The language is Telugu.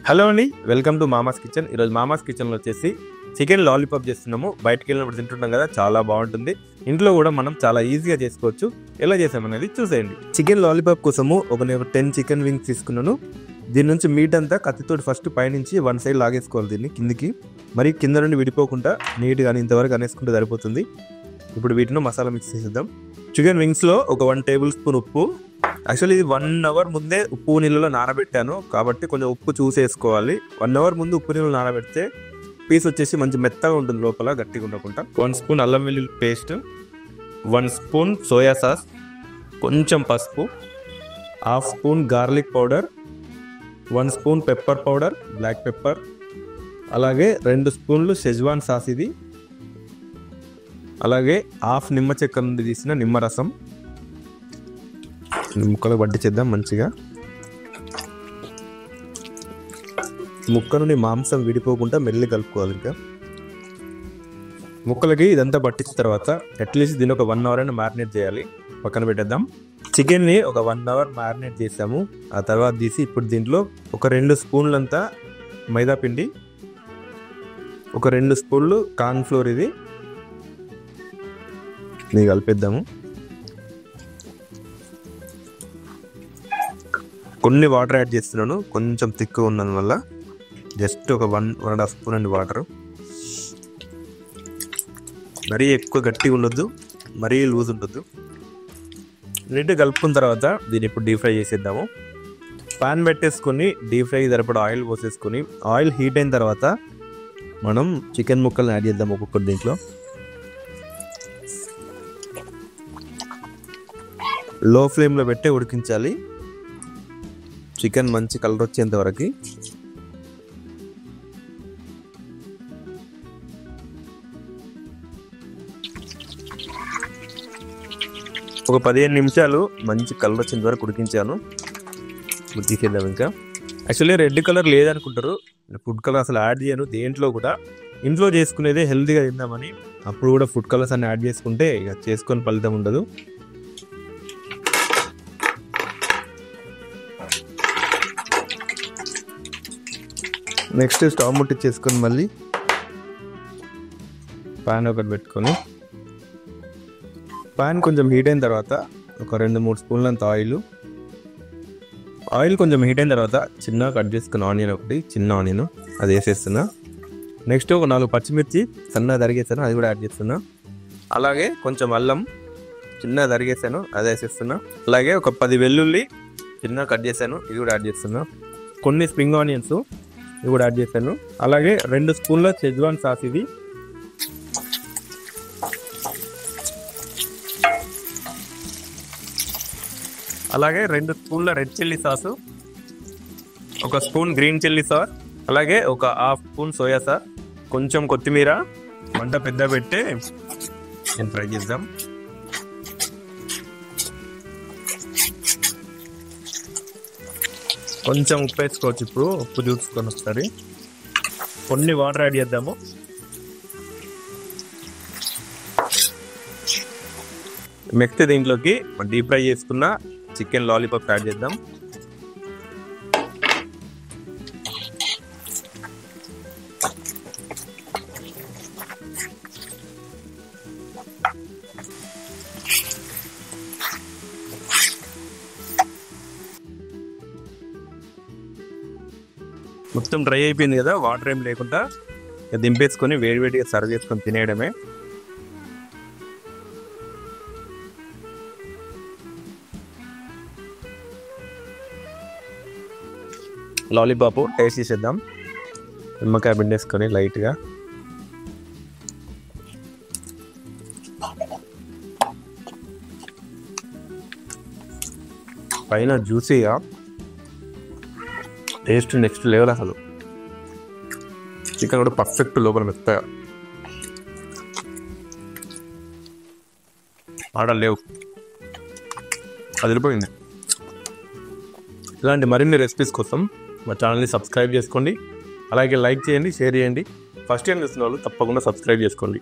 హలో అండి, వెల్కమ్ టు మామాస్ కిచెన్. ఈరోజు మామాస్ కిచెన్లో వచ్చేసి చికెన్ లాలీపాప్ చేస్తున్నాము. బయటకు వెళ్ళినప్పుడు తింటుంటాం కదా, చాలా బాగుంటుంది. ఇంట్లో కూడా మనం చాలా ఈజీగా చేసుకోవచ్చు. ఎలా చేసామనేది చూసేయండి. చికెన్ లాలీపాప్ కోసము నేను 10 చికెన్ వింగ్స్ తీసుకున్నాను. దీని నుంచి మీట్ అంతా కత్తితోటి ఫస్ట్ పైనుంచి వన్ సైడ్ లాగేసుకోవాలి, దీన్ని కిందికి. మరి కింద నుండి విడిపోకుండా నీట్గా ఇంతవరకు అనేసుకుంటే సరిపోతుంది. ఇప్పుడు వీటిని మసాలా మిక్స్ చేసేద్దాం. చికెన్ వింగ్స్లో ఒక 1 టేబుల్ స్పూన్ ఉప్పు. యాక్చువల్లీ ఇది 1 అవర్ ముందే ఉప్పు నీళ్ళలో నానబెట్టాను కాబట్టి కొంచెం ఉప్పు చూసేసుకోవాలి. 1 అవర్ ముందు ఉప్పు నీళ్ళు నానబెడితే పీస్ వచ్చేసి మంచి మెత్తగా ఉంటుంది, లోపల గట్టిగా ఉండకుండా. 1 స్పూన్ అల్లం వెల్లుల్లి పేస్ట్, 1 స్పూన్ సోయా సాస్, కొంచెం పసుపు, 1/2 spoon garlic powder, 1 spoon pepper powder, black pepper, అలాగే 2 స్పూన్లు షెజ్వాన్ సాస్ ఇది, అలాగే 1/2 నిమ్మ చెక్క నుండి తీసిన నిమ్మరసం. ముక్కలు వడ్డించేద్దాం మంచిగా. ముక్క నుండి మాంసం విడిపోకుండా మెల్లి కలుపుకోవాలి. ఇంకా ముక్కలకి ఇదంతా పట్టించిన తర్వాత అట్లీస్ట్ దీన్ని ఒక 1 అవర్ అయినా మ్యారినేట్ చేయాలి. పక్కన పెట్టేద్దాం. చికెన్ని ఒక 1 అవర్ మ్యారినేట్ చేసాము. ఆ తర్వాత తీసి ఇప్పుడు దీంట్లో ఒక 2 స్పూన్లంతా మైదా పిండి, ఒక 2 స్పూన్లు కార్న్ ఫ్లోర్ ఇది కలిపేద్దాము. కొన్ని వాటర్ యాడ్ చేస్తున్నాను, కొంచెం థిక్గా ఉన్నది వల్ల. జస్ట్ ఒక 1.5 స్పూన్ అండి వాటర్. మరీ ఎక్కువ గట్టిగా ఉండొద్దు, మరీ లూజ్ ఉండొద్దు. నీట్గా కలుపుకున్న తర్వాత దీన్ని ఇప్పుడు డీప్ ఫ్రై చేసేద్దాము. పాన్ పెట్టేసుకొని డీప్ ఫ్రై సరిపడా ఆయిల్ పోసేసుకొని, ఆయిల్ హీట్ అయిన తర్వాత మనం చికెన్ ముక్కలను యాడ్ చేద్దాం ఒక్కొక్కటి దీంట్లో. లో ఫ్లేమ్లో పెట్టి ఉడికించాలి చికెన్ మంచి కలర్ వచ్చేంత వరకు. ఒక 15 నిమిషాలు మంచి కలర్ వచ్చేంత వరకు ఉడికించాను. తీసేద్దాం. ఇంకా యాక్చువల్లీ రెడ్ కలర్ లేదనుకుంటారు, ఫుడ్ కలర్ అసలు యాడ్ చేయను దేంట్లో కూడా. ఇంట్లో చేసుకునేదే హెల్తీగా తిందామని. అప్పుడు కూడా ఫుడ్ కలర్స్ అన్ని యాడ్ చేసుకుంటే ఇక చేసుకొని ఫలితం ఉండదు. నెక్స్ట్ స్టవ్ ముట్టించేసుకొని మళ్ళీ పాన్ ఒకటి పెట్టుకొని, పాన్ కొంచెం హీట్ అయిన తర్వాత ఒక 2-3 స్పూన్లంత ఆయిల్ కొంచెం హీట్ అయిన తర్వాత చిన్నగా కట్ చేసుకున్న ఆనియన్ ఒకటి, చిన్న ఆనియన్ అది వేసేస్తున్నా. నెక్స్ట్ ఒక 4 పచ్చిమిర్చి సన్నగా తరిగేసాను, అది కూడా యాడ్ చేస్తున్నా. అలాగే కొంచెం అల్లం చిన్నగా తరిగేసాను, అది వేసేస్తున్నా. అలాగే ఒక 10 వెల్లుల్లి చిన్నగా కట్ చేశాను, ఇది కూడా యాడ్ చేస్తున్నా. కొన్ని స్ప్రింగ్ ఆనియన్స్ ఇది కూడా యాడ్ చేశాను. అలాగే 2 స్పూన్ల షెజ్వాన్ సాస్ ఇది, అలాగే 2 స్పూన్ల red chilli sauce, 1 spoon green chilli sauce, అలాగే ఒక 1/2 స్పూన్ సోయా సాస్, కొంచెం కొత్తిమీర. మంట పెద్ద పెట్టే ఫ్రై చేద్దాం. కొంచెం ఉప్పు వేసుకోవచ్చు, ఇప్పుడు ఉప్పు చూసుకొని ఒకసారి. కొన్ని వాటర్ యాడ్ చేద్దాము. నెక్స్ట్ దీంట్లోకి డీప్ ఫ్రై చేసుకున్న చికెన్ లాలీపాప్ యాడ్ చేద్దాం. మొత్తం డ్రై అయిపోయింది కదా, వాటర్ ఏం లేకుండా. దింపేసుకొని వేడివేడిగా సర్వ్ చేసుకొని తినేయడమే. లాలీపాప్ టేస్ట్ చేసేద్దాం. నిమ్మకాయ పిండేసుకొని లైట్గా. పైన జ్యూసీగా, టేస్ట్ నెక్స్ట్ లెవెల్ అసలు. చికెన్ కూడా పర్ఫెక్ట్, లోపల మెత్తగా. ఆర్డర్ లేవు, అదిరిపోయింది. ఇలాంటి మరిన్ని రెసిపీస్ కోసం మా ఛానల్ని సబ్స్క్రైబ్ చేసుకోండి. అలాగే లైక్ చేయండి, షేర్ చేయండి. ఫస్ట్ టైం చూస్తున్న వాళ్ళు తప్పకుండా సబ్స్క్రైబ్ చేసుకోండి.